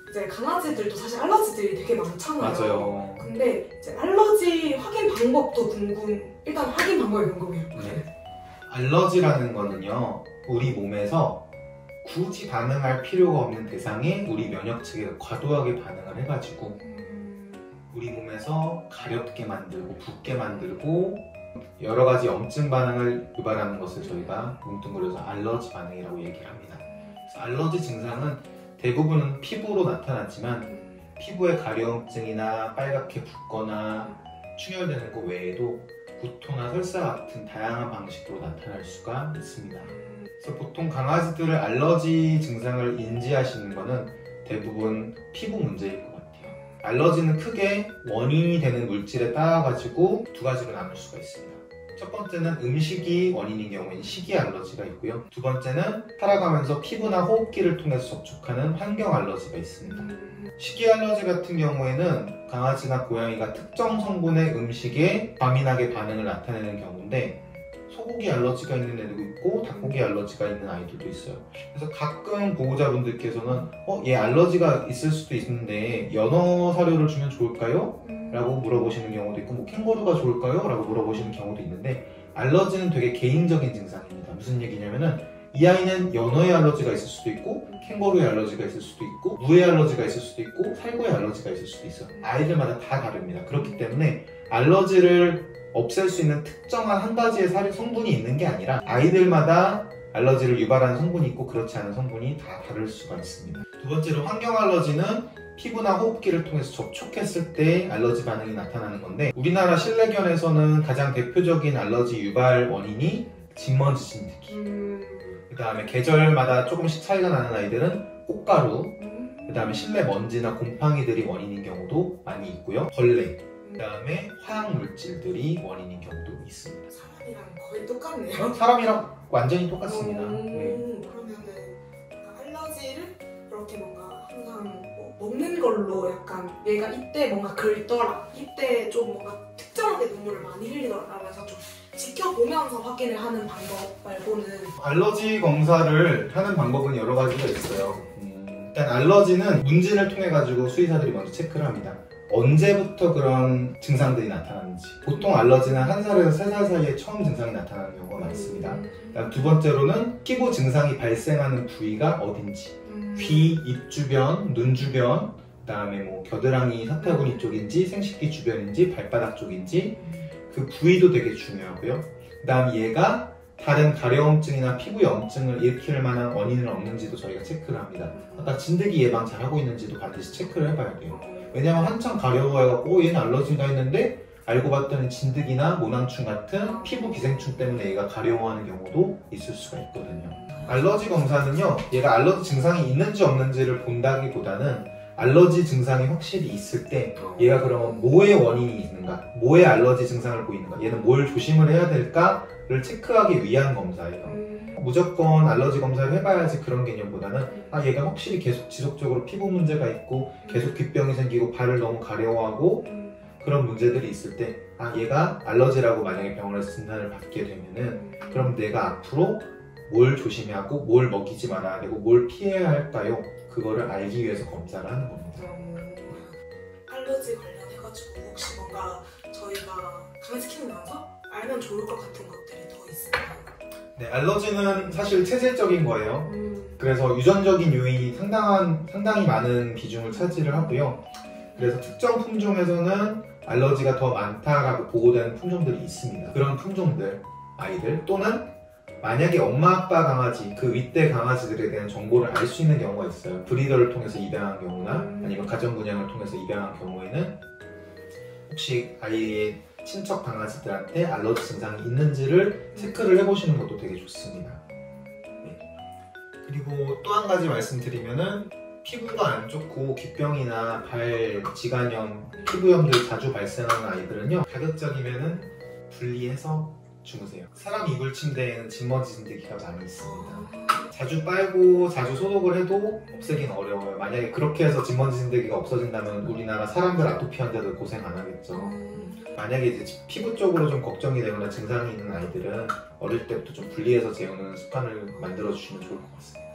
이제 강아지들도 사실 알러지들이 되게 많잖아요. 맞아요. 근데 이제 알러지 확인 방법도 일단 확인 방법이 궁금해요. 네. 알러지라는 거는요, 우리 몸에서 굳이 반응할 필요가 없는 대상에 우리 면역 체계가 과도하게 반응을 해가지고 우리 몸에서 가렵게 만들고 붓게 만들고 여러 가지 염증 반응을 유발하는 것을 저희가 뭉뚱그려서 알러지 반응이라고 얘기를 합니다. 그래서 알러지 증상은 대부분은 피부로 나타나지만 피부의 가려움증이나 빨갛게 붓거나 충혈되는 것 외에도 구토나 설사 같은 다양한 방식으로 나타날 수가 있습니다. 그래서 보통 강아지들의 알러지 증상을 인지하시는 것은 대부분 피부 문제일 것 같아요. 알러지는 크게 원인이 되는 물질에 따라가지고 두 가지로 나눌 수가 있습니다. 첫 번째는 음식이 원인인 경우에는 식이 알러지가 있고요. 두 번째는 살아가면서 피부나 호흡기를 통해서 접촉하는 환경 알러지가 있습니다. 식이 알러지 같은 경우에는 강아지나 고양이가 특정 성분의 음식에 과민하게 반응을 나타내는 경우인데 소고기 알러지가 있는 애도 있고 닭고기 알러지가 있는 아이들도 있어요. 그래서 가끔 보호자분들께서는 얘 알러지가 있을 수도 있는데 연어 사료를 주면 좋을까요? 라고 물어보시는 경우도 있고 캥거루가 좋을까요? 라고 물어보시는 경우도 있는데 알러지는 되게 개인적인 증상입니다. 무슨 얘기냐면은 이 아이는 연어에 알러지가 있을 수도 있고 캥거루에 알러지가 있을 수도 있고 무에 알러지가 있을 수도 있고 살구에 알러지가 있을 수도 있어요. 아이들마다 다 다릅니다. 그렇기 때문에 알러지를 없앨 수 있는 특정한 한 가지의 성분이 있는 게 아니라 아이들마다 알러지를 유발하는 성분이 있고 그렇지 않은 성분이 다 다를 수가 있습니다. 두 번째로 환경 알러지는 피부나 호흡기를 통해서 접촉했을 때 알러지 반응이 나타나는 건데 우리나라 실내견에서는 가장 대표적인 알러지 유발 원인이 진먼지 진드기, 그 다음에 계절마다 조금씩 차이가 나는 아이들은 꽃가루, 그 다음에 실내 먼지나 곰팡이들이 원인인 경우도 많이 있고요. 벌레, 그 다음에 화학 물질들이 원인인 경우도 있습니다. 사람이랑 거의 똑같네요. 사람이랑 완전히 똑같습니다. 그러면은 알러지를 이렇게 뭔가 항상 먹는 걸로 약간 얘가 이때 뭔가 긁더라, 이때 좀 뭔가 특정하게 눈물을 많이 흘리더라면서 좀 지켜보면서 확인을 하는 방법 말고는 알러지 검사를 하는 방법은 여러 가지가 있어요. 일단 알러지는 문진을 통해 가지고 수의사들이 먼저 체크를 합니다. 언제부터 그런 증상들이 나타나는지. 보통 알러지는 1살에서 3살 사이에 처음 증상이 나타나는 경우가 많습니다. 두 번째로는 피부 증상이 발생하는 부위가 어딘지. 귀, 입 주변, 눈 주변, 그 다음에 뭐 겨드랑이, 사타구니 쪽인지 생식기 주변인지 발바닥 쪽인지 그 부위도 되게 중요하고요. 그 다음 얘가 다른 가려움증이나 피부 염증을 일으킬 만한 원인은 없는지도 저희가 체크를 합니다. 아까 진드기 예방 잘하고 있는지도 반드시 체크를 해봐야 돼요. 왜냐면 한참 가려워해갖고 얘는 알러지가 있는데 알고 봤더니 진드기나 모낭충 같은 피부 기생충 때문에 얘가 가려워하는 경우도 있을 수가 있거든요. 알러지 검사는요, 얘가 알러지 증상이 있는지 없는지를 본다기보다는 알러지 증상이 확실히 있을 때 얘가 그러면 뭐의 원인이 있는가, 뭐의 알러지 증상을 보이는가, 얘는 뭘 조심을 해야 될까를 체크하기 위한 검사예요. 무조건 알러지 검사를 해봐야지 그런 개념보다는 얘가 확실히 계속 지속적으로 피부 문제가 있고 계속 귓병이 생기고 발을 너무 가려워하고 그런 문제들이 있을 때 얘가 알러지라고 만약에 병원에서 진단을 받게 되면은 그럼 내가 앞으로 뭘 조심하고 뭘 먹이지 말아야 되고 뭘 피해야 할까요? 그거를 알기 위해서 검사를 하는 겁니다. 알러지 관련해가지고 혹시 뭔가 저희가 강아지 키우면서 알면 좋을 것 같은 것들이 더 있을까요? 네, 알러지는 사실 체질적인 거예요. 그래서 유전적인 요인이 상당히 많은 비중을 차지를 하고요. 그래서 특정 품종에서는 알러지가 더 많다라고 보고되는 품종들이 있습니다. 그런 품종들, 아이들 또는 만약에 엄마 아빠 강아지, 그 윗대 강아지들에 대한 정보를 알 수 있는 경우가 있어요. 브리더를 통해서 입양한 경우나 아니면 가정 분양을 통해서 입양한 경우에는 혹시 아이의 친척 강아지들한테 알러지 증상이 있는지를 체크를 해보시는 것도 되게 좋습니다. 네. 그리고 또 한 가지 말씀드리면은 피부가 안 좋고 귓병이나 발 지간염, 피부염들 자주 발생하는 아이들은요, 자극적이면은 분리해서 주무세요. 사람 이불 침대에는 진먼지 진드기가 많이 있습니다. 자주 빨고 자주 소독을 해도 없애긴 어려워요. 만약에 그렇게 해서 진먼지 진드기가 없어진다면 우리나라 사람들 아토피 환자들 고생 안 하겠죠. 만약에 이제 피부 쪽으로 좀 걱정이 되거나 증상이 있는 아이들은 어릴 때부터 좀 분리해서 재우는 습관을 만들어 주시면 좋을 것 같습니다.